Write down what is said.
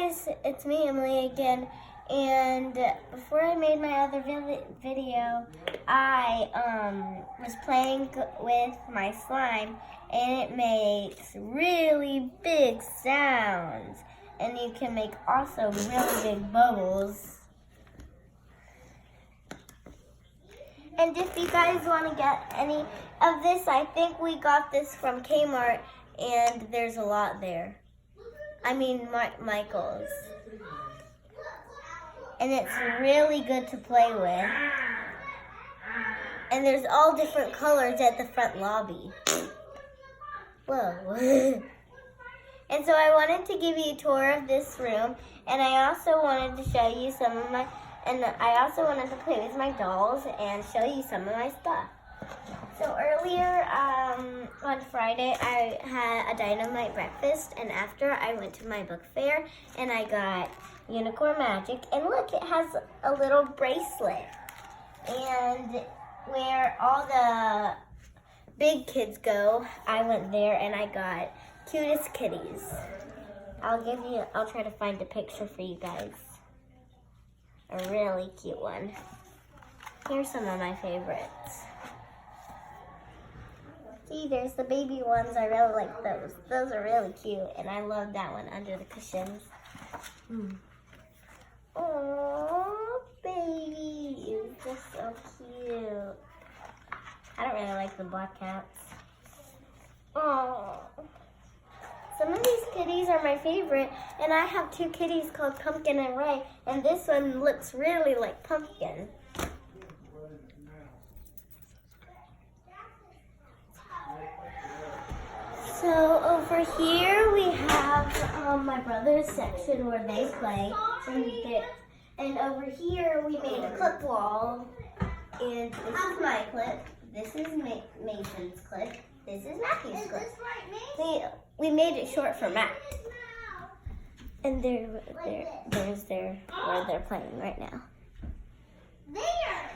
guys, it's me, Emily, again. And before I made my other video, I was playing with my slime, and it makes really big sounds. And you can make also really big bubbles. And if you guys want to get any of this, I think we got this from Kmart, and there's a lot there. I mean, Michael's. And it's really good to play with. And there's all different colors at the front lobby. Whoa. And so I wanted to give you a tour of this room, and I also wanted to show you some of my, and I also wanted to play with my dolls and show you some of my stuff. So earlier on Friday, I had a dynamite breakfast, and after I went to my book fair, and I got Unicorn Magic, and look, it has a little bracelet. And where all the big kids go, I went there and I got cutest kitties. I'll try to find a picture for you guys. A really cute one. Here's some of my favorites. See, there's the baby ones. I really like those. Those are really cute, and I love that one under the cushions. Oh, baby, you're just so cute. I don't really like the black cats. Oh, some of these kitties are my favorite, and I have two kitties called Pumpkin and Ray, and this one looks really like Pumpkin. So over here we have my brother's section where they play, and over here we made a clip wall, and this is my clip, this is Mason's clip, this is Matthew's clip. We made it short for Matt, and there's where they're playing right now. There.